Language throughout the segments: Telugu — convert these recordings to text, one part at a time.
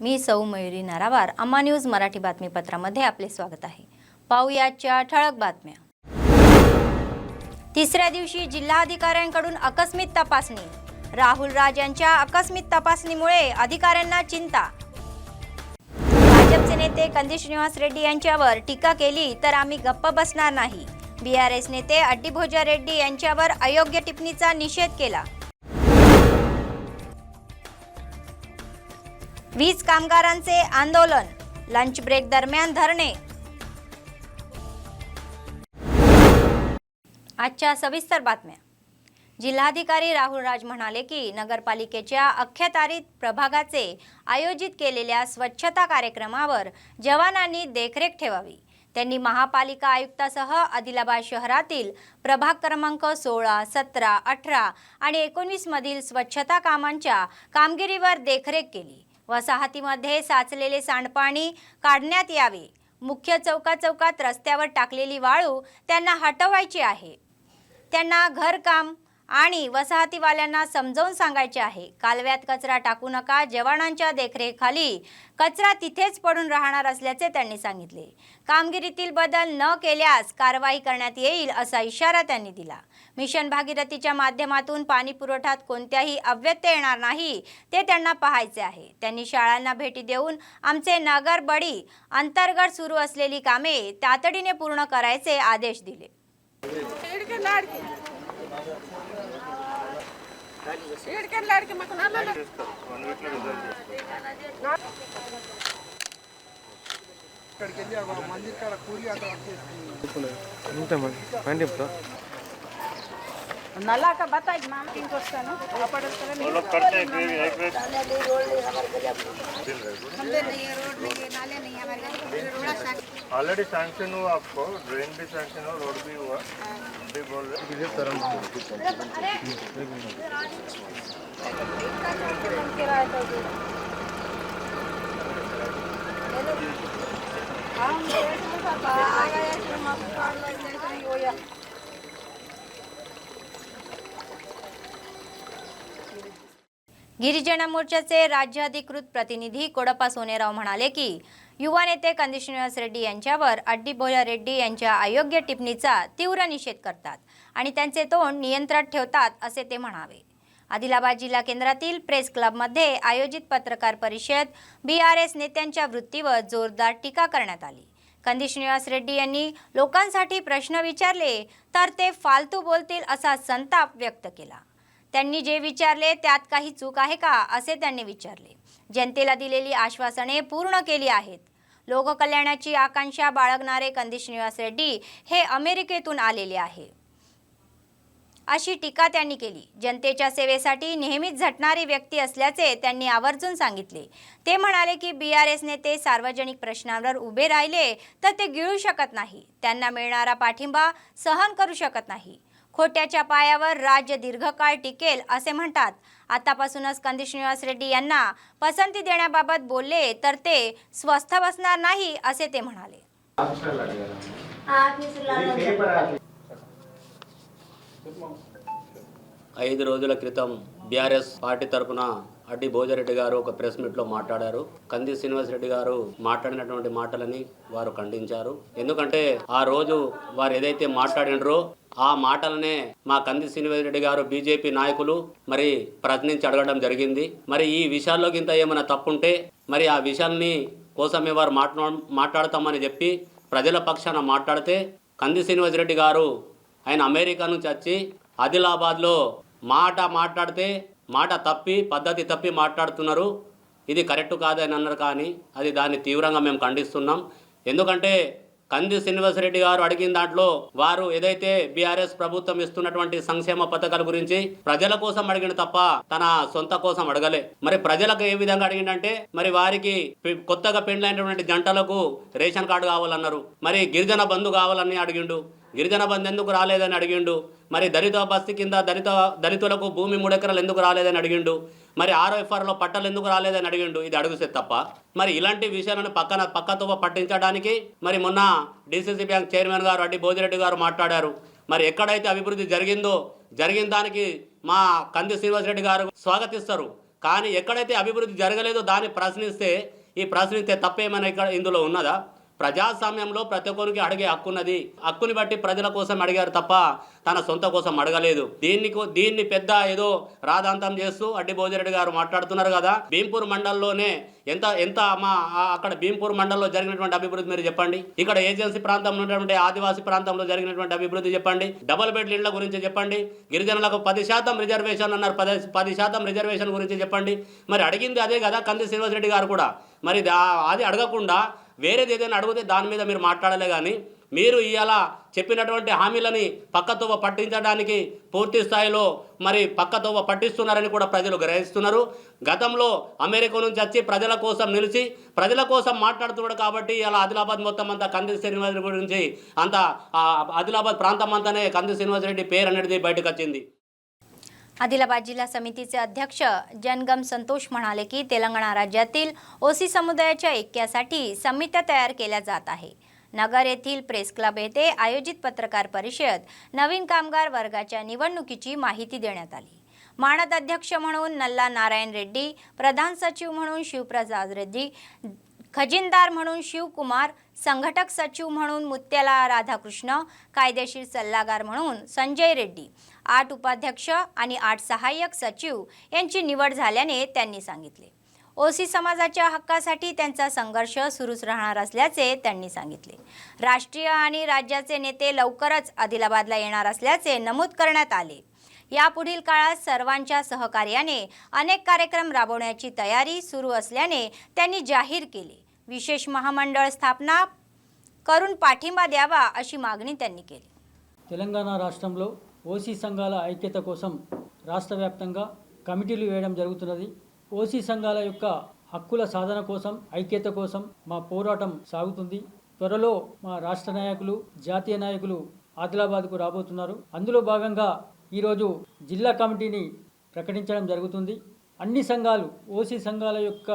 मी सौ मयुरी नरावार, अम्मा न्यूज मराठी बातमीपत्रामध्ये आपले स्वागत आहे। पाहुयाच्या ठळक बातम्या। तिसऱ्या दिवशी जिल्हाधिकाऱ्यांकडून आकस्मिक तपासणी। राहुल राज यांच्या आकस्मिक तपासणीमुळे अधिकाऱ्यांना चिंता। भाजपचे नेते कंदी श्रीनिवास रेड्डी यांच्यावर टीका केली तर आम्ही गप्प बसणार नाही। बीआरएस नेते अड्डी भोजा रेड्डी यांच्यावर अयोग्य टिप्पणीचा निषेध केला। वीज कामगारांचे आंदोलन, लंच ब्रेक दरम्यान धरणे। आजच्या सविस्तर बातम्या। जिल्हाधिकारी राहुल राज म्हणाले की नगरपालिकेच्या अखत्यारीत प्रभागाचे आयोजित केलेल्या स्वच्छता कार्यक्रमावर जवानांनी देखरेख ठेवावी। त्यांनी महापालिका आयुक्तासह आदिलाबाद शहरातील प्रभाग क्रमांक 16, 17, 18 आणि 19 मधील स्वच्छता कामांच्या कामगिरीवर देखरेख केली। वसाहतीमध्ये साचलेले सांडपाणी काढण्यात यावे। मुख्य चौकात रस्त्यावर टाकलेली वाळू त्यांना हटवायची आहे। त्यांना घरकाम आणि वसाहतीवाल्यांना समजावून सांगायचे आहे। कालव्यात कचरा टाकू नका। जवानांच्या देखरेखीखाली कचरा तिथेच पडून राहणार असल्याचे त्यांनी सांगितले। कामगिरीतील बदल न केल्यास कारवाई करण्यात येईल असा इशारा त्यांनी दिला। मिशन भागीरथीच्या माध्यमातून पाणी पुरवठ्यात कोणत्याही अव्यत्यय येणार नाही ते त्यांना पाहायचे आहे। त्यांनी शाळांना भेटी देऊन आमचे नगर बडी अंतर्गत सुरू असलेली कामे तातडीने पूर्ण करायचे आदेश दिले। नला का बताइए मैम किन क्वेश्चन वो लोग करते हैं एक रोड नहीं है, रोड नहीं है, नाले नहीं है हमारे घर ऑलरेडी सैंक्शन हुआ, आपको ड्रेन भी सैंक्शन हुआ, रोड भी हुआ, भी बोल रहे। गिरिजन मोर्चाचे राज्य अधिकृत प्रतिनिधी कोडप्पा सोनेराव म्हणाले की युवा नेते कंदी श्रीनिवास रेड्डी यांच्यावर अड्डी भोजा रेड्डी यांच्या अयोग्य टिप्पणीचा तीव्र निषेध करतात आणि त्यांचे तोंड नियंत्रणात ठेवतात असे ते म्हणावे। आदिलाबाद जिल्हा केंद्रातील प्रेस क्लबमध्ये आयोजित पत्रकार परिषद बीआरएस नेत्यांच्या वृत्तीवर जोरदार टीका करण्यात आली। कंदी श्रीनिवास रेड्डी यांनी लोकांसाठी प्रश्न विचारले तर ते फालतू बोलतील असा संताप व्यक्त केला। त्यांनी जे विचारले त्यात काही चूक आहे का असे त्यांनी विचारले। जनतेला दिलेली आश्वासने पूर्ण केली आहेत। लोककल्याणाची आकांक्षा बाळगणारे कंदी श्रीनिवास रेड्डी हे अमेरिकेतून आलेले आहे अशी टीका त्यांनी केली। जनतेच्या सेवेसाठी नेहमीच झटणारी व्यक्ती असल्याचे त्यांनी आवर्जून सांगितले। ते म्हणाले की बीआरएस नेते सार्वजनिक प्रश्नांवर उभे राहिले तर ते गिळू शकत नाही। त्यांना मिळणारा पाठिंबा सहन करू शकत नाही। खोट्याच्या पायावर राज्य दीर्घकाळ टिकेल असे म्हणतात। आतापासूनच कंदी श्रीनिवास रेड्डी यांना पसंती देण्याबाबत बोलले तर ते स्वस्थ बसणार नाही असे ते म्हणाले। 5 రోజుల క్రితం బీఆర్ఎస్ పార్టీ తరపున అడ్డి భోజారెడ్డి గారు ఒక ప్రెస్ మీట్లో మాట్లాడారు। కంది శ్రీనివాస్ రెడ్డి గారు మాట్లాడినటువంటి మాటలని వారు ఖండించారు। ఎందుకంటే ఆ రోజు వారు ఏదైతే మాట్లాడినరో ఆ మాటలనే మా కంది శ్రీనివాస్ రెడ్డి గారు బీజేపీ నాయకులు మరి ప్రశ్నించి అడగడం జరిగింది। మరి ఈ విషయాల్లోకి ఇంత ఏమైనా తప్పుంటే మరి ఆ విషయాల్ని కోసమే వారు మాట్లాడతామని చెప్పి ప్రజల పక్షాన మాట్లాడితే కంది శ్రీనివాస్ రెడ్డి గారు ఆయన అమెరికా నుంచి వచ్చి ఆదిలాబాద్లో మాట్లాడితే మాట తప్పి పద్ధతి తప్పి మాట్లాడుతున్నారు। ఇది కరెక్ట్ కాదని అన్నారు। కానీ అది దాన్ని తీవ్రంగా మేము ఖండిస్తున్నాం। ఎందుకంటే కంది శ్రీనివాస్ రెడ్డి గారు అడిగిన దాంట్లో వారు ఏదైతే బీఆర్ఎస్ ప్రభుత్వం ఇస్తున్నటువంటి సంక్షేమ పథకాల గురించి ప్రజల కోసం అడిగిన తప్ప తన సొంత కోసం అడగలే। మరి ప్రజలకు ఏ విధంగా అడిగిందంటే మరి వారికి కొత్తగా పెండ్లైనటువంటి జంటలకు రేషన్ కార్డు కావాలన్నారు। మరి గిరిజన బంధు కావాలని అడిగిండు। గిరిజన బంధు ఎందుకు రాలేదని అడిగిండు। మరి దళిత బస్తీ కింద దళితులకు భూమి 3 ఎకరాలు ఎందుకు రాలేదని అడిగిండు। మరి ఆర్ఓఎఫ్ఆర్లో పట్టాలు ఎందుకు రాలేదని అడిగిండు। ఇది అడుగుసే తప్ప మరి ఇలాంటి విషయాలను పక్కతో పట్టించడానికి మరి మొన్న డిసిసి బ్యాంక్ చైర్మన్ గారు అడ్డి భోజిరెడ్డి గారు మాట్లాడారు। మరి ఎక్కడైతే అభివృద్ధి జరిగిందో జరిగిన దానికి మా కంది శ్రీనివాస్ రెడ్డి గారు స్వాగతిస్తారు। కానీ ఎక్కడైతే అభివృద్ధి జరగలేదో దాన్ని ప్రశ్నిస్తే ఈ ప్రశ్నిస్తే తప్పేమైనా ఇక్కడ ఇందులో ఉన్నదా? ప్రజాస్వామ్యంలో ప్రతి ఒక్కరికి అడిగే హక్కు ఉన్నది. హక్కుని బట్టి ప్రజల కోసం అడిగారు తప్ప తన సొంత కోసం అడగలేదు. దీన్ని పెద్ద ఏదో రాధాంతం చేస్తూ అడ్డి భోజరెడ్డి గారు మాట్లాడుతున్నారు కదా. భీంపూర్ మండలంలోనే ఎంత అక్కడ భీంపూర్ మండలంలో జరిగినటువంటి అభివృద్ధి మీరు చెప్పండి. ఇక్కడ ఏజెన్సీ ప్రాంతంలో ఉన్నటువంటి ఆదివాసీ ప్రాంతంలో జరిగినటువంటి అభివృద్ధి చెప్పండి. డబుల్ బెడ్ ఇళ్ల గురించి చెప్పండి. గిరిజనులకు 10% రిజర్వేషన్ అన్నారు, 10% రిజర్వేషన్ గురించి చెప్పండి. మరి అడిగింది అదే కదా కంది శ్రీనివాసరెడ్డి గారు కూడా. మరి అది అడగకుండా వేరేది ఏదైనా అడిగితే దాని మీద మీరు మాట్లాడలే. కానీ మీరు ఇవాళ చెప్పినటువంటి హామీలని పక్కతోవ పట్టించడానికి పూర్తి స్థాయిలో మరి పక్కతోవ పట్టిస్తున్నారని కూడా ప్రజలు గ్రహిస్తున్నారు. గతంలో అమెరికా నుంచి వచ్చి ప్రజల కోసం నిలిచి ప్రజల కోసం మాట్లాడుతున్నాడు కాబట్టి ఇలా ఆదిలాబాద్ మొత్తం అంతా కంది శ్రీనివాసరెడ్డి గురించి అంత ఆదిలాబాద్ ప్రాంతం అంతానే कंदी श्रीनिवासरेड्डी పేరు అనేది బయటకు వచ్చింది. आदिलाबाद जिल्हा समितीचे अध्यक्ष जनगम संतोष म्हणाले की तेलंगणा राज्यातील ओसी समुदायाच्या ऐक्यासाठी समित्या तयार केल्या जात आहे. नगर येथील प्रेस क्लब येथे आयोजित पत्रकार परिषद नवीन कामगार वर्गाच्या निवडणुकीची माहिती देण्यात आली. मानद अध्यक्ष म्हणून नल्ला नारायण रेड्डी, प्रधान सचिव म्हणून शिवप्रसाद रेड्डी, खजिनदार म्हणून शिवकुमार, संघटक सचिव म्हणून मुत्याला राधाकृष्ण, कायदेशीर सल्लागार म्हणून संजय रेड्डी, 8 उपाध्यक्ष आणि 8 सहाय्यक सचिव यांची निवड झाल्याने त्यांनी सांगितले. ओसी समाजाच्या हक्कासाठी त्यांचा संघर्ष सुरूच राहणार असल्याचे त्यांनी सांगितले. राष्ट्रीय आणि राज्याचे नेते लवकरच आदिलाबादला येणार असल्याचे नमूद करण्यात आले. यापुढील काळात सर्वांच्या सहकार्याने अनेक कार्यक्रम राबवण्याची तयारी सुरू असल्याने त्यांनी जाहीर केले. विशेष महामंडळ स्थापना करून पाठिंबा द्यावा अशी मागणी त्यांनी केली. తెలంగాణ రాష్ట్రంలో ఓసీ సంఘాల ఐక్యత కోసం రాష్ట్ర వ్యాప్తంగా కమిటీలు వేయడం జరుగుతున్నది. ఓసీ సంఘాల యొక్క హక్కుల సాధన కోసం ఐక్యత కోసం మా పోరాటం సాగుతుంది. త్వరలో మా రాష్ట్ర నాయకులు జాతీయ నాయకులు ఆదిలాబాద్కు రాబోతున్నారు. అందులో భాగంగా ఈరోజు జిల్లా కమిటీని ప్రకటించడం జరుగుతుంది. అన్ని సంఘాలు ఓసీ సంఘాల యొక్క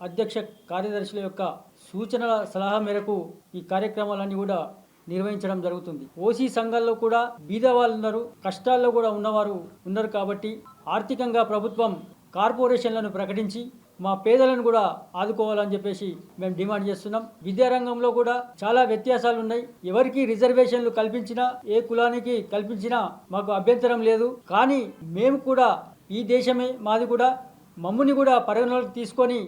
అధ్యక్ష కార్యదర్శుల యొక్క సూచనల సలహా మేరకు ఈ కార్యక్రమాలన్నీ కూడా నిర్వహించడం జరుగుతుంది. ఓసీ సంఘాల్లో కూడా బీద వాళ్ళు ఉన్నారు, కష్టాల్లో కూడా ఉన్నవారు ఉన్నారు. కాబట్టి ఆర్థికంగా ప్రభుత్వం కార్పొరేషన్లను ప్రకటించి మా పేదలను కూడా ఆదుకోవాలని చెప్పేసి మేము డిమాండ్ చేస్తున్నాం. విద్యారంగంలో కూడా చాలా వ్యత్యాసాలు ఉన్నాయి. ఎవరికి రిజర్వేషన్లు కల్పించినా, ఏ కులానికి కల్పించినా మాకు అభ్యంతరం లేదు. కానీ మేము కూడా ఈ దేశమే మాది కూడా, మమ్ముని కూడా పరిగణలోకి తీసుకొని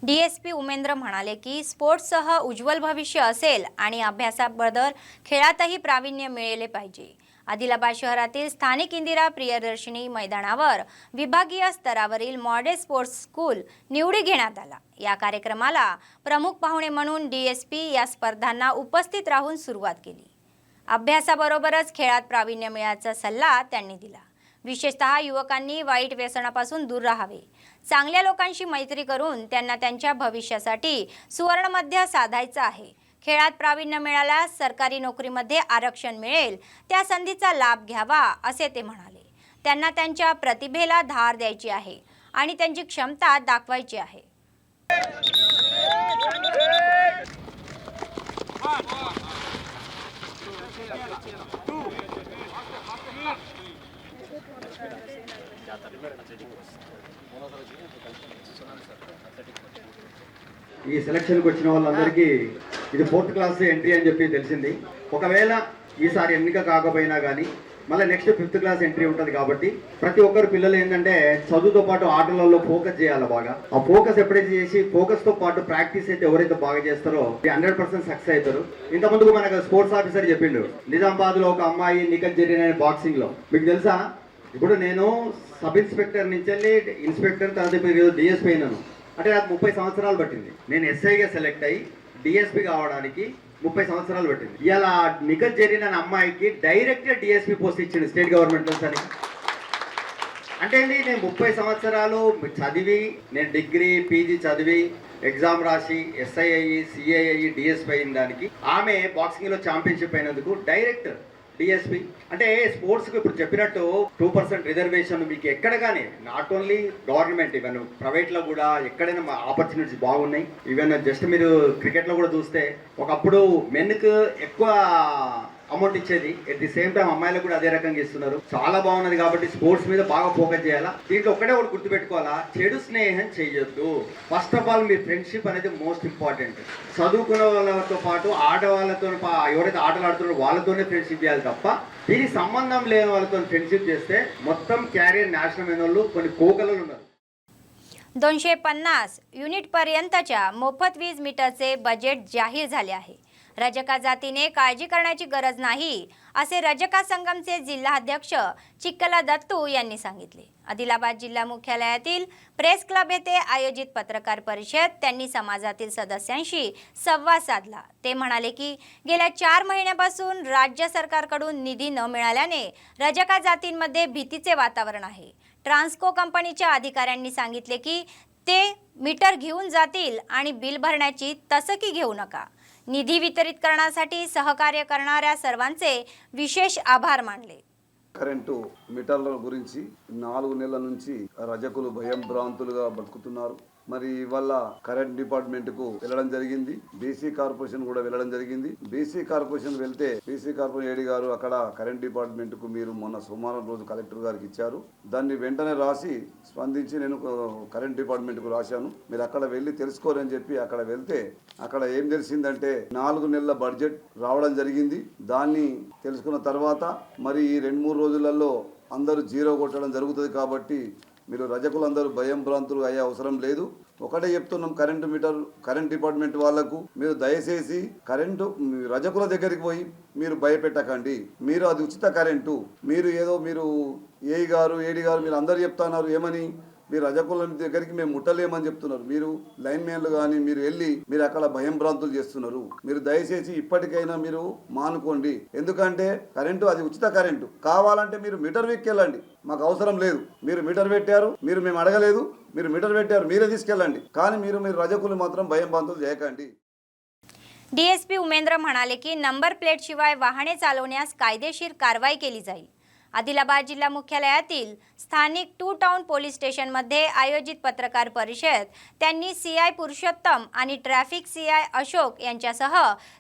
डीएसपी उमेंद्र म्हणाले की स्पोर्ट्ससह उज्ज्वल भविष्य असेल आणि अभ्यासाबरोबर खेळातही प्रावीण्य मिळाले पाहिजे. आदिलाबाद शहरातील स्थानिक इंदिरा प्रियदर्शिनी मैदानावर विभागीय स्तरावरील मॉडेल स्पोर्ट्स स्कूल निवडी घेण्यात आला. या कार्यक्रमाला प्रमुख पाहुणे म्हणून डीएसपी या स्पर्धांना उपस्थित राहून सुरुवात केली. अभ्यासाबरोबरच खेळात प्रावीण्य मिळण्याचा सल्ला त्यांनी दिला. विशेषतः युवकांनी वाईट व्यसनापासून दूर राहावे. चांगल्या लोकांशी मैत्री करून त्यांना त्यांच्या भविष्यासाठी सुवर्णमध्य साधायचं आहे. खेळात प्रावीण्य मिळाल्यास सरकारी नोकरीमध्ये आरक्षण मिळेल, त्या संधीचा लाभ घ्यावा असे ते म्हणाले. त्यांना त्यांच्या प्रतिभेला धार द्यायची आहे आणि त्यांची क्षमता दाखवायची आहे. ఈ సెలక్షన్కి వచ్చిన వాళ్ళందరికీ ఇది 4th క్లాస్ ఎంట్రీ అని చెప్పి తెలిసింది. ఒకవేళ ఈసారి ఎన్నిక కాకపోయినా కానీ మళ్ళీ నెక్స్ట్ 5th క్లాస్ ఎంట్రీ ఉంటుంది. కాబట్టి ప్రతి ఒక్కరు పిల్లలు ఏంటంటే చదువుతో పాటు ఆటలలో ఫోకస్ చేయాలి. బాగా ఆ ఫోకస్ ఎప్పుడైతే చేసి ఫోకస్తో పాటు ప్రాక్టీస్ అయితే ఎవరైతే బాగా చేస్తారో 100% సక్సెస్ అవుతారు. ఇంతకుముందుకు మనకు స్పోర్ట్స్ ఆఫీసర్ చెప్పిండు, నిజామాబాద్లో ఒక అమ్మాయి నిఖత్ జరీన్ అనే బాక్సింగ్లో. మీకు తెలుసా, ఇప్పుడు నేను సబ్ ఇన్స్పెక్టర్ నుంచి వెళ్ళి ఇన్స్పెక్టర్, తర్వాత మీరు డిఎస్పీ అయినాను. అంటే నాకు 30 సంవత్సరాలు పట్టింది. నేను ఎస్ఐగా సెలెక్ట్ అయ్యి డిఎస్పీ కావడానికి 30 సంవత్సరాలు పట్టింది. ఇలా నిఖత్ జరీన్ అనే అమ్మాయికి డైరెక్ట్గా డిఎస్పీ పోస్ట్ ఇచ్చింది స్టేట్ గవర్నమెంట్ అని. అంటే నేను 30 సంవత్సరాలు చదివి, నేను డిగ్రీ పీజీ చదివి ఎగ్జామ్ రాసి ఎస్ఐ అయ్యి సిఐ అయ్యి డిఎస్పీ అయిన దానికి ఆమె బాక్సింగ్లో ఛాంపియన్షిప్ అయినందుకు డైరెక్ట్ డిఎస్పీ. అంటే స్పోర్ట్స్కి ఇప్పుడు చెప్పినట్టు 2% రిజర్వేషన్ మీకు ఎక్కడ కానీ, నాట్ ఓన్లీ గవర్నమెంట్, ఈవెన్ ప్రైవేట్లో కూడా ఎక్కడైనా ఆపర్చునిటీస్ బాగున్నాయి. ఈవెన్ జస్ట్ మీరు క్రికెట్లో కూడా చూస్తే ఒకప్పుడు మెన్కి ఎక్కువ అమౌంట్ ఇచ్చేది. ఎట్ ది సేమ్ టైం అమ్మాయిలకు కూడా అదే రకంగా ఇస్తున్నారు. చాలా బాగున్నది కాబట్టి స్పోర్ట్స్ మీద బాగా ఫోకస్ చేయాలా. దీంట్లో ఒకటే ఒకటి గుర్తుపెట్టుకోవాలా, చెడు స్నేహం చేయొద్దు. First of all me friendship అనేది మోస్ట్ ఇంపార్టెంట్. చదువుకున్న వాళ్ళతో పాటు ఆడవాళ్ళతో ఎవరైతే ఆటలు ఆడుతున్నారో వాళ్ళతోనే ఫ్రెండ్షిప్ చేయాలి తప్ప దీనికి సంబంధం లేని వాళ్ళతో ఫ్రెండ్షిప్ చేస్తే మొత్తం कॅरियर नाशनम అయిన వాళ్ళు కొన్ని కోకలలు ఉన్నారు. 250 युनिटपर्यंतच्या मोफत वीज मीटरचे बजेट जाहीर झाले आहे. रजका जातीने काळजी करण्याची गरज नाही असे रजका संगमचे जिल्हाध्यक्ष चिक्कला दत्तू यांनी सांगितले. आदिलाबाद जिल्हा मुख्यालयातील प्रेस क्लब येथे आयोजित पत्रकार परिषद त्यांनी समाजातील सदस्यांशी संवाद साधला. ते म्हणाले की गेल्या 4 महिन्यापासून राज्य सरकारकडून निधी न मिळाल्याने रजका जातींमध्ये भीतीचे वातावरण आहे. ट्रान्सको कंपनीच्या अधिकाऱ्यांनी सांगितले की ते मीटर घेऊन जातील आणि बिल भरण्याची तसकी घेऊ नका. निधी वितरित करण्यासाठी सहकार्य करणाऱ्या सर्वांचे विशेष आभार मानले. కరెంటు మీటర్ల గురించి 4 నెలల నుంచి రజకులు భయం భ్రాంతులుగా బతుకుతున్నారు. మరి ఇవాళ కరెంట్ డిపార్ట్మెంట్ కు వెళ్ళడం జరిగింది, బీసీ కార్పొరేషన్ కూడా వెళ్ళడం జరిగింది. బీసీ కార్పొరేషన్ వెళ్తే బీసీ కార్పొరేషన్ ఏడి గారు అక్కడ కరెంట్ డిపార్ట్మెంట్ కు మీరు మొన్న సోమవారం రోజు కలెక్టర్ గారికి ఇచ్చారు, దాన్ని వెంటనే రాసి స్పందించి నేను కరెంట్ డిపార్ట్మెంట్ కు రాశాను, మీరు అక్కడ వెళ్ళి తెలుసుకోరని చెప్పి అక్కడ వెళ్తే అక్కడ ఏం తెలిసిందంటే 4 నెలల బడ్జెట్ రావడం జరిగింది. దాన్ని తెలుసుకున్న తర్వాత మరి ఈ 2-3 రోజులలో అందరూ జీరో కొట్టడం జరుగుతుంది. కాబట్టి మీరు రజకులందరూ భయం భ్రాంతులు అయ్యే అవసరం లేదు. ఒకటే చెప్తున్నాం కరెంట్ డిపార్ట్మెంట్ వాళ్లకు, మీరు దయచేసి కరెంటు రజకుల దగ్గరికి పోయి మీరు భయపెట్టకండి. మీరు అది ఉచిత కరెంటు. మీరు ఏఈ గారు ఏడి గారు మీరు అందరు చెప్తున్నారు ఏమని, మీరు రజకుల దగ్గరికి మేము ముట్టలేమని చెప్తున్నారు. మీరు లైన్ మ్యాన్లు కానీ మీరు వెళ్ళి మీరు అక్కడ భయం భ్రాంతులు చేస్తున్నారు. మీరు దయచేసి ఇప్పటికైనా మీరు మానుకోండి. ఎందుకంటే కరెంటు అది ఉచిత కరెంటు. కావాలంటే మీరు మీటర్ వెక్కెళ్ళండి, మాకు అవసరం లేదు. మీరు మీటర్ పెట్టారు, మేము అడగలేదు, మీరు మీటర్ పెట్టారు, మీరే తీసుకెళ్ళండి. కానీ మీరు రజకులు మాత్రం భయం భ్రాంతులు చేయకండి. डीएसपी उमेंद्र म्हणाले की नंबर प्लेट शिवाय वाहने चालवण्यास कायदेशीर कारवाई केली जाईल. आदिलाबाद जिल्हा मुख्यालयातील स्थानिक 2 टाउन पोलीस स्टेशनमध्ये आयोजित पत्रकार परिषद त्यांनी सीआय पुरुषोत्तम आणि ट्रॅफिक सीआय अशोक यांच्यासह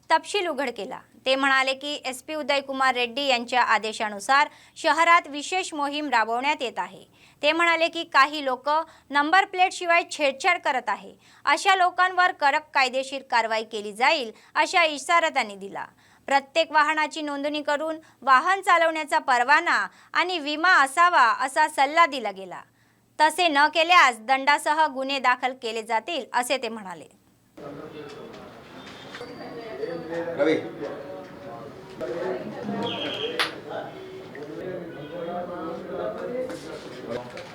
तपशील उघड केला. ते म्हणाले की एसपी उदयकुमार रेड्डी यांच्या आदेशानुसार शहरात विशेष मोहीम राबवण्यात येत आहे. ते म्हणाले की काही लोक नंबर प्लेट शिवाय छेडछाड करत आहे, अशा लोकांवर कडक कायदेशीर कारवाई केली जाईल अशा इशारा त्यांनी दिला. प्रत्येक वाहनाची नोंदणी करून वाहन चालवण्याचा परवाना आणि विमा असावा असा सल्ला दिला गेला. तसे न केल्यास दंडासह गुन्हे दाखल केले जातील असे ते म्हणाले. రవి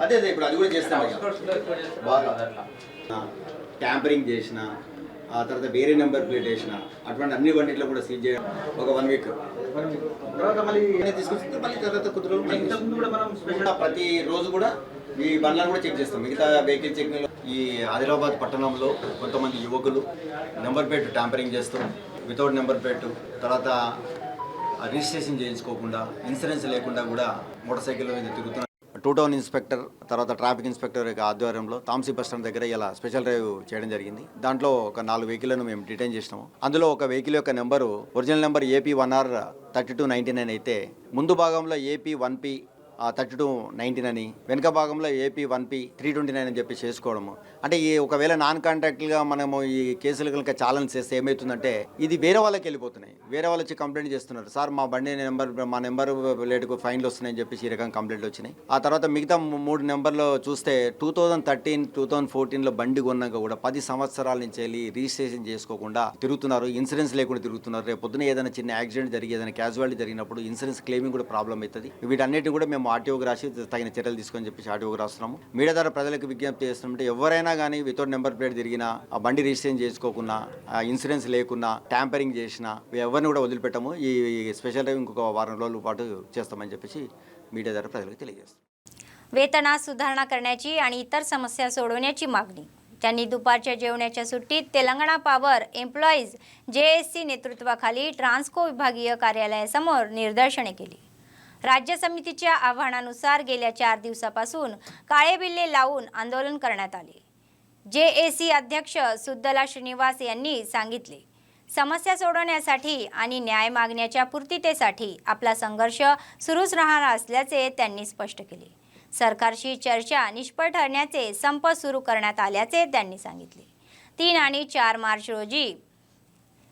అదే ఇప్పుడు అది కూడా చేస్తాం బాగా ట్యాంపరింగ్ చేసిన ఆ తర్వాత వేరే నెంబర్ ప్లేట్ వేసిన అటువంటి అన్ని బండిట్లో కూడా సీజ్ చేయడం ఒక 1 వీక్ తర్వాత మళ్ళీ తీసుకొచ్చి మళ్ళీ తర్వాత కుదురు ప్రతి రోజు కూడా ఈ బండ్లను కూడా చెక్ చేస్తాం. మిగతా వెహికల్ చెకింగ్ ఈ ఆదిలాబాద్ పట్టణంలో కొంతమంది యువకులు నెంబర్ ప్లేట్ ట్యాంపరింగ్ చేస్తూ వితౌట్ నెంబర్ ప్లేట్ తర్వాత రిజిస్ట్రేషన్ చేయించుకోకుండా ఇన్సూరెన్స్ లేకుండా కూడా మోటార్ సైకిల్ మీద తిరుగుతున్నారు. 2 టౌన్ ఇన్స్పెక్టర్ తర్వాత ట్రాఫిక్ ఇన్స్పెక్టర్ యొక్క ఆధ్వర్యంలో తాంసీ బస్ స్టాండ్ దగ్గర ఇలా స్పెషల్ డ్రైవ్ చేయడం జరిగింది. దాంట్లో ఒక 4 వెహికల్లను మేము డిటైన్ చేసినాము. అందులో ఒక వెహికల్ యొక్క నెంబరు ఒరిజినల్ నెంబర్ AP1R 3299 అయితే ముందు భాగంలో AP1P 3219 అని, వెనుక భాగంలో AP1P 329 అని చెప్పి చేసుకోవడము. అంటే ఈ ఒకవేళ నాన్ కాంటాక్ట్గా మనము ఈ కేసులు కనుక ఛాలెంజ్ చేస్తే ఏమవుతుందంటే ఇది వేరే వాళ్ళకి వెళ్ళిపోతున్నాయి. వేరే వాళ్ళు వచ్చి కంప్లైంట్ చేస్తున్నారు, సార్ మా బండి మా నెంబర్ ప్లేట్కు ఫైన్లు వస్తున్నాయని చెప్పేసి ఈ రకంగా కంప్లైంట్లు వచ్చినాయి. ఆ తర్వాత మిగతా 3 నెంబర్లో చూస్తే 2013, 2014లో బండి కొన్నాక కూడా 10 సంవత్సరాల నుంచి వెళ్ళి రిజిస్ట్రేషన్ చేసుకోకుండా తిరుగుతున్నారు, ఇన్సూరెన్స్ లేకుండా తిరుగుతున్నారు. రేపు పొద్దున ఏదైనా చిన్న యాక్సిడెంట్ జరిగి ఏదైనా క్యాజువాలిటీ జరిగినప్పుడు ఇన్సూరెన్స్ క్లెయిమింగ్ కూడా ప్రాబ్లం అవుతుంది. వీటన్నిటిని కూడా మేము ఆర్టీఓకి రాసి తగిన చర్యలు తీసుకొని చెప్పి ఆర్టీఓకి రాస్తున్నాము. మీడియా ద్వారా ప్రజలకు విజ్ఞప్తి చేస్తున్నామంటే ఎవరైనా కానీ వితౌట్ నెంబర్ ప్లేట్ తిరిగినా, ఆ బండి రిజిస్ట్రేషన్ చేసుకోకున్నా, ఇన్సూరెన్స్ లేకున్నా, ట్యాంపరింగ్ చేసినా ఎవరిని కూడా వదిలిపెట్టము. ఈ స్పెషల్ డ్రైవ్ ఇంకొక 1 వారం రోజుల పాటు చేస్తామని చెప్పేసి మీడియా ద్వారా ప్రజలకు తెలియజేస్తాం. वेतनात सुधारणा करण्याची आणि इतर समस्या सोडवण्याची मागणी त्यांनी दुपारच्या जेवणाच्या सुट्टीत तेलंगणा पॉवर एम्प्लॉईज JSC नेतृत्वाखाली ट्रान्सको विभागीय कार्यालयासमोर निदर्शने केली. राज्य समितीच्या आव्हानानुसार गेल्या 4 दिवसापासून काळे बिल्ले लावून आंदोलन करण्यात आले. JAC अध्यक्ष सुद्दला श्रीनिवास यांनी सांगितले. समस्या सोडवण्यासाठी आणि न्याय मागण्याच्या पूर्ततेसाठी आपला संघर्ष सुरूच राहणार असल्याचे त्यांनी स्पष्ट केले. सरकारशी चर्चा निष्फळ ठरण्याचे संप सुरू करण्यात आल्याचे त्यांनी सांगितले. 3 आणि 4 मार्च रोजी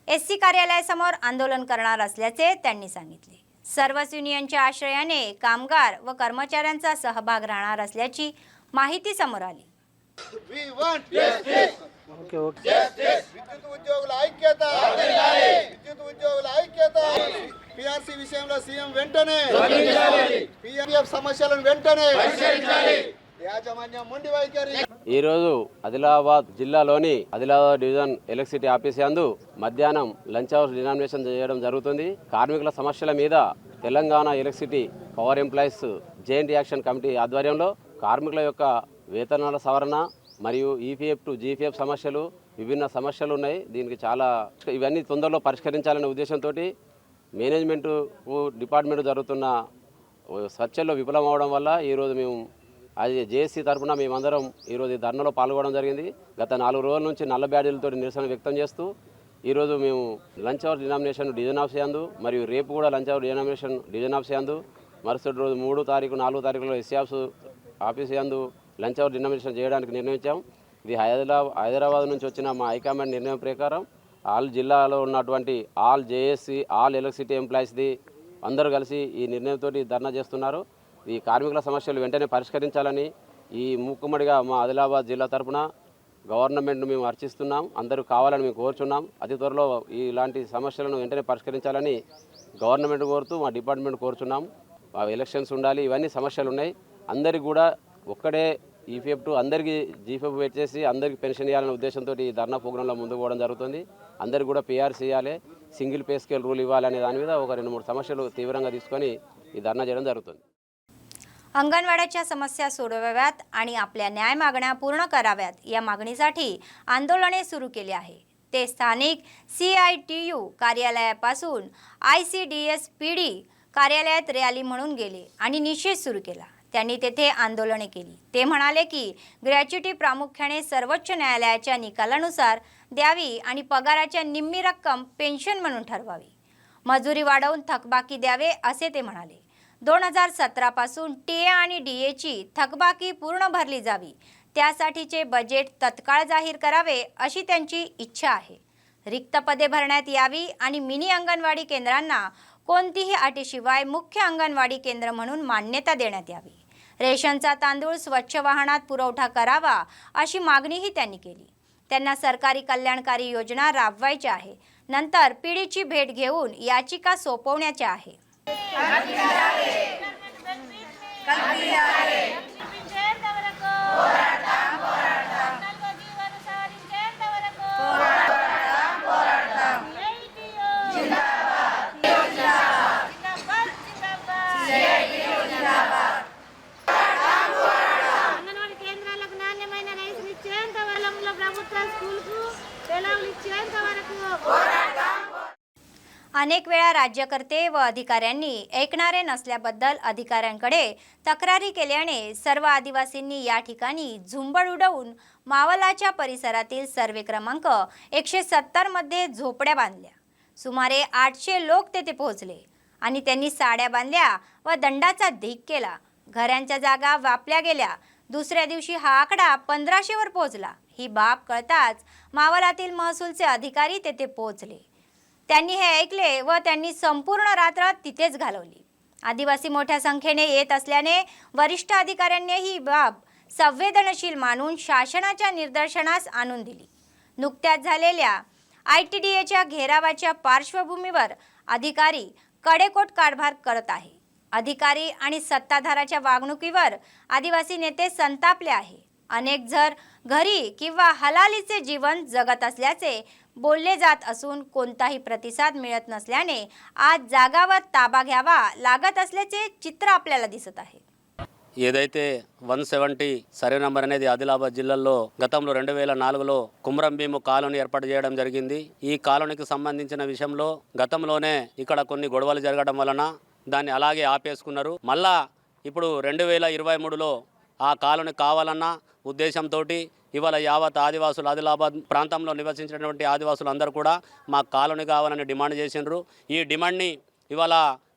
SC कार्यालयासमोर आंदोलन करणार असल्याचे त्यांनी सांगितले. सर्वच युनियनच्या आश्रयाने कामगार व कर्मचाऱ्यांचा सहभाग राहणार असल्याची माहिती समोर आली. విద్యుత్ ఉద్యోగుల ఐక్యత విద్యుత్ ఉద్యోగుల ఐక్యత పిఆర్సీ విషయంలో సీఎం వెంటనే పిఎఫ్ సమస్యలను వెంటనే యాజమాన్యం మొండి వైఖరి. ఈరోజు ఆదిలాబాద్ జిల్లాలోని ఆదిలాబాద్ డివిజన్ ఎలక్ట్రిసిటీ ఆఫీస్ యందు మధ్యాహ్నం లంచ్ అవర్ డినామినేషన్ చేయడం జరుగుతుంది. కార్మికుల సమస్యల మీద Telangana electricity power employees joint action committee ఆధ్వర్యంలో కార్మికుల యొక్క వేతనాల సవరణ మరియు EPF టు GPF సమస్యలు విభిన్న సమస్యలు ఉన్నాయి. దీనికి చాలా ఇవన్నీ తొందరలో పరిష్కరించాలనే ఉద్దేశంతో మేనేజ్మెంట్ డిపార్ట్మెంట్ జరుగుతున్న చర్చల్లో విఫలమవడం వల్ల ఈరోజు మేము అది JSC తరఫున మేమందరం ఈరోజు ఈ ధర్నాలో పాల్గొనడం జరిగింది. గత 4 రోజుల నుంచి నల్ల బ్యాడ్జీలతో నిరసన వ్యక్తం చేస్తూ ఈరోజు మేము lunch hour denomination division off చేయందు మరియు రేపు కూడా lunch hour denomination division off చేయందు, మరుసటి రోజు 3 తారీఖు 4 తారీఖులో SC ఆఫీస్ యందు లంచ్ అవర్ డినామినేషన్ చేయడానికి నిర్ణయించాం. ఇది హైదరాబాద్ నుంచి వచ్చిన మా హైకమాండ్ నిర్ణయం ప్రకారం ఆల్ జిల్లాలో ఉన్నటువంటి ఆల్ JSC ఆల్ ఎలక్ట్రిసిటీ ఎంప్లాయీస్ది అందరూ కలిసి ఈ నిర్ణయంతో ధర్నా చేస్తున్నారు. ఈ కార్మికుల సమస్యలు వెంటనే పరిష్కరించాలని ఈ మూకుమ్మడిగా మా ఆదిలాబాద్ జిల్లా తరఫున గవర్నమెంట్ను మేము అర్చిస్తున్నాం. అందరూ కావాలని మేము కోరుచున్నాం. అతి త్వరలో ఇలాంటి సమస్యలను వెంటనే పరిష్కరించాలని గవర్నమెంట్ కోరుతూ మా డిపార్ట్మెంట్ కోరుచున్నాం. ఎలక్షన్స్ ఉండాలి, ఇవన్నీ సమస్యలు ఉన్నాయి. అందరికీ కూడా ఒక్కడే EPF టు అందరికీ GPF పెట్టేసి అందరికీ పెన్షన్ ఇవ్వాలనే ఉద్దేశంతో ఈ ధర్నా ప్రోగ్రాంలో ముందుకు పోవడం జరుగుతుంది. అందరికీ కూడా PRC ఇవ్వాలి, సింగిల్ పే స్కేల్ రూల్ इव्हालने దాని మీద ఒక 2-3 సమస్యలు తీవ్రంగా తీసుకొని ఈ ధర్నా చేయడం జరుగుతుంది. अंगणवाड्याच्या समस्या सोडवाव्यात आणि आपल्या न्याय मागण्या पूर्ण कराव्यात या मागणीसाठी आंदोलने सुरू केली आहे. ते स्थानिक CITU कार्यालयापासून ICDS PD कार्यालयात रॅली म्हणून गेले आणि निषेध सुरू केला. त्यांनी तेथे आंदोलने केली. ते म्हणाले की ग्रॅच्युटी प्रामुख्याने सर्वोच्च न्यायालयाच्या निकालानुसार द्यावी आणि पगाराच्या निम्मी रक्कम पेन्शन म्हणून ठरवावी. मजुरी वाढवून थकबाकी द्यावे असे ते म्हणाले. 2017 पासून TA आणि DAची थकबाकी पूर्ण भरली जावी, त्यासाठीचे बजेट तत्काळ जाहीर करावे अशी त्यांची इच्छा आहे. रिक्त पदे भरण्यात यावी आणि मिनी अंगणवाडी केंद्रांना कोणतीही अटीशिवाय मुख्य अंगणवाडी केंद्र म्हणून मान्यता देण्यात यावी. रेशनचा तांदूळ स्वच्छ वाहनात पुरवठा करावा अशी मागणीही त्यांनी केली. त्यांना सरकारी कल्याणकारी योजना राबवायच्या आहे. नंतर पीडीची भेट घेऊन याचिका सोपवण्याच्या आहे. अनेक वेळा राज्यकर्ते व अधिकाऱ्यांनी ऐकणारे नसल्याबद्दल अधिकाऱ्यांकडे तक्रारी केल्याने सर्व आदिवासींनी या ठिकाणी झुंबड उडवून मावलाच्या परिसरातील सर्वे क्रमांक 170 मध्ये झोपड्या बांधल्या. सुमारे 800 लोक तेथे पोहोचले आणि त्यांनी साड्या बांधल्या व दंडाचा ढीग केला. घरांच्या जागा वापल्या गेल्या. दुसऱ्या दिवशी हा आकडा 1500 वर पोहोचला. ही बाब कळताच मावलातील महसूलचे अधिकारी तेथे पोहोचले. त्यांनी हे ऐकले व त्यांनी संपूर्ण रात्र तिथेच घालवली. आदिवासी मोठ्या संख्येने येत असल्याने वरिष्ठ अधिकाऱ्यांनी ही बाब संवेदनशील मानून शासनाच्या निदर्शनास आणून दिली. नुकत्याच झालेल्या ITDAच्या घेरावाच्या पार्श्वभूमीवर अधिकारी कडेकोट कारभार करत आहे. अधिकारी आणि सत्ताधाराच्या वागणुकीवर आदिवासी नेते संतापले आहे. अनेक जण घरी किंवा हलालीचे जीवन जगत असल्याचे बोलले जात असून कोणताही प्रतिसाद मिळत नसल्याने आज जागावर ताबा घ्यावा लागत असल्याचे चित्र आपल्याला दिसत आहे. ఏదైతే 170 సర్వే నంబర్ అనేది ఆదిలాబాద్ జిల్లాలో గతంలో 2004లో కుమ్రం భీము కాలనీ ఏర్పాటు చేయడం జరిగింది. ఈ కాలనీకి సంబంధించిన విషయంలో గతంలోనే ఇక్కడ కొన్ని గొడవలు జరగడం వలన దాన్ని అలాగే ఆపేసుకున్నారు. మళ్ళా ఇప్పుడు 2023లో ఆ కాలనీ కావాలన్న ఉద్దేశంతో ఇవాళ యావత్ ఆదివాసులు ఆదిలాబాద్ ప్రాంతంలో నివసించినటువంటి ఆదివాసులు అందరూ కూడా మా కాలనీ కావాలని డిమాండ్ చేసిండ్రు. ఈ డిమాండ్ని ఇవాళ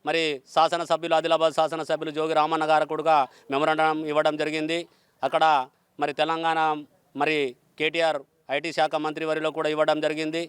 మరి శాసనసభ్యులు ఆదిలాబాద్ శాసనసభ్యులు జోగి రామన్న గారు కూడా మెమోరాండం ఇవ్వడం జరిగింది. అక్కడ మరి తెలంగాణ మరి కేటీఆర్ ఐటీ శాఖ మంత్రి వారిలో కూడా ఇవ్వడం జరిగింది.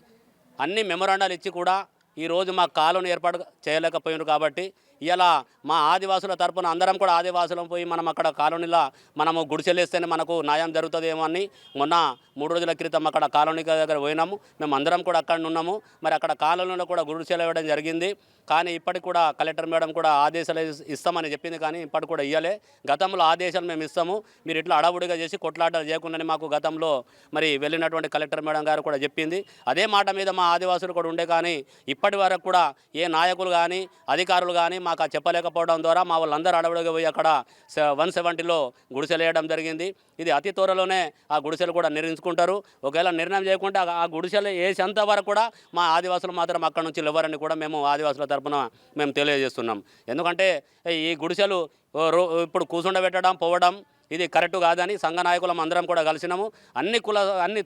అన్ని మెమోరాండాలు ఇచ్చి కూడా ఈరోజు మా కాలనీ ఏర్పాటు చేయలేకపోయినారు. కాబట్టి ఇలా మా ఆదివాసుల తరపున అందరం కూడా ఆదివాసులం పోయి మనం అక్కడ కాలనీలో మనము గుడిసెలేస్తేనే మనకు న్యాయం జరుగుతుందేమో అని మొన్న 3 రోజుల క్రితం అక్కడ కాలనీ దగ్గర పోయినాము. మేము అందరం కూడా అక్కడ ఉన్నాము. మరి అక్కడ కాలనీలో కూడా గుడిసెలు ఇవ్వడం జరిగింది. కానీ ఇప్పటికి కూడా కలెక్టర్ మేడం కూడా ఆదేశాలు ఇస్తామని చెప్పింది. కానీ ఇప్పటికి కూడా ఇవ్వలే. గతంలో ఆదేశాలు మేము ఇస్తాము, మీరు ఇట్లా అడవుడిగా చేసి కొట్లాటలు చేయకుండానే మాకు గతంలో మరి వెళ్ళినటువంటి కలెక్టర్ మేడం గారు కూడా చెప్పింది. అదే మాట మీద మా ఆదివాసులు కూడా ఉండే. కానీ ఇప్పటి వరకు కూడా ఏ నాయకులు కానీ అధికారులు కానీ మాకు చెప్పలేకపోవడం ద్వారా మా వాళ్ళందరూ అడవుడిగా పోయి అక్కడ 170లో గుడిసెలు వేయడం జరిగింది. ఇది అతి త్వరలోనే ఆ గుడిసెలు కూడా నిర్మించుకుంటారు. ఒకవేళ నిర్ణయం చేయకుంటే ఆ గుడిసెలు వేసేంత వరకు కూడా మా ఆదివాసులు మాత్రం అక్కడ నుంచి లేవరని కూడా మేము ఆదివాసుల తరపున మేము తెలియజేస్తున్నాం. ఎందుకంటే ఈ గుడిసెలు ఇప్పుడు కూర్చుండబెట్టడం పోవడం ఇది కరెక్ట్ కాదని సంఘ నాయకులం అందరం కూడా కలిసినాము. అన్ని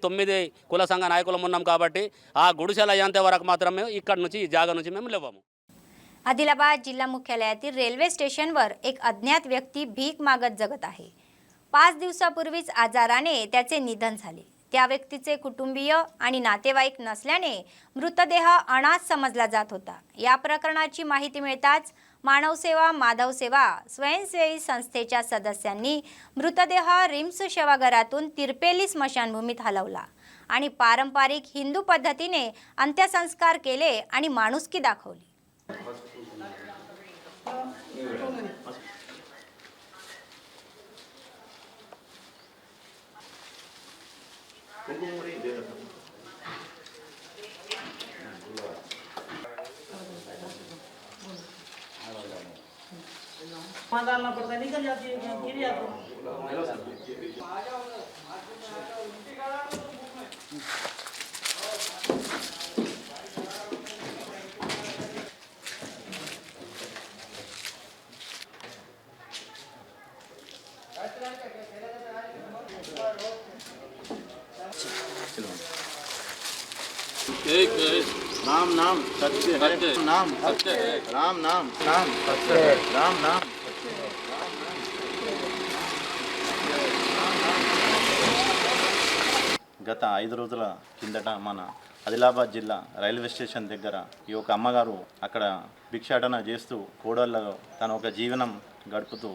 9 కుల సంఘ కులం ఉన్నాం. కాబట్టి ఆ गुड़शल अय्यंत वరకు మాత్రమే ఇక్కడ నుంచి ఈ జాగా నుంచి మేము లేవము. आदिलाबाद जिल्हा मुख्यालयातील रेल्वे स्टेशनवर एक अज्ञात व्यक्ती भीक मागत जगत आहे. 5 दिवसापूर्वीच आजाराने त्याचे निधन झाले. त्या व्यक्तीचे कुटुंबीय आणि नातेवाईक नसल्याने मृतदेह अनाथ समजला जात होता. या प्रकरणाची माहिती मिळताच मानवसेवा माधवसेवा स्वयंसेवी संस्थेच्या सदस्यांनी मृतदेह रिम्स शवागारातून तिरपेली स्मशानभूमीत हलवला आणि पारंपरिक हिंदू पद्धतीने अंत्यसंस्कार केले आणि माणुसकी दाखवली. डालना पड़ता है, निकल जाती है, गिर जाती है. राम नाम सत्य है, नाम सत्य है, राम नाम नाम सत्य है, राम नाम గత 5 రోజుల కిందట మన ఆదిలాబాద్ జిల్లా రైల్వే స్టేషన్ దగ్గర ఈ ఒక అమ్మగారు అక్కడ భిక్షాటన చేస్తూ కోడళ్ళలో తన ఒక జీవనం గడుపుతూ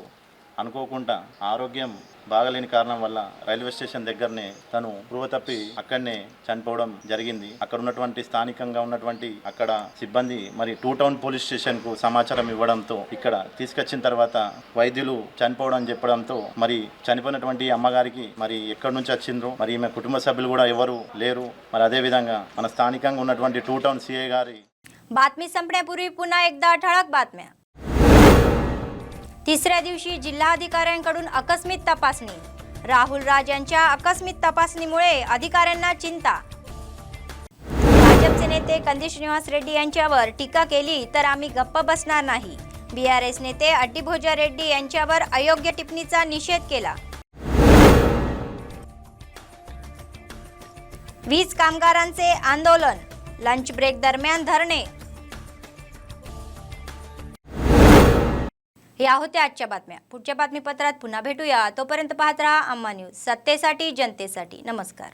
అనుకోకుండా ఆరోగ్యం బాగలేని కారణం వల్ల రైల్వే స్టేషన్ దగ్గరనే తను స్పృహ తప్పి అక్కడనే చనిపోవడం జరిగింది. అక్కడ ఉన్నటువంటి స్థానికంగా ఉన్నటువంటి అక్కడ సిబ్బంది మరి 2 టౌన్ పోలీస్ స్టేషన్కు సమాచారం ఇవ్వడంతో ఇక్కడ తీసుకొచ్చిన తర్వాత వైద్యులు చనిపోవడం చెప్పడంతో మరి చనిపోయినటువంటి అమ్మగారికి మరి ఎక్కడి నుంచి వచ్చిండ్రు, మరి ఈమె కుటుంబ సభ్యులు కూడా ఎవరు లేరు. మరి అదేవిధంగా మన స్థానికంగా ఉన్నటువంటి 2 టౌన్ సిఐ గారి बातमी संपण्यापूर्वी पुन्हा एकदा ठळक बातम्या. तिसऱ्या दिवशी जिल्हाधिकाऱ्यांकडून आकस्मिक तपासणी. राहुल राज यांच्या आकस्मिक तपासणीमुळे अधिकाऱ्यांना चिंता. भाजपचे नेते कंदी श्रीनिवास रेड्डी यांच्यावर टीका केली तर आम्ही गप्प बसणार नाही. बीआरएस नेते अड्डीभोजा रेड्डी यांच्यावर अयोग्य टिप्पणीचा निषेध केला. वीज कामगारांचे आंदोलन, लंच ब्रेक दरम्यान धरणे. या होत्या आजच्या बातम्या. पुढच्या बातमीपत्रात पुन्हा भेटूया. तोपर्यंत पाहत रहा अम्मा न्यूज, सत्तेसाठी जनतेसाठी. नमस्कार.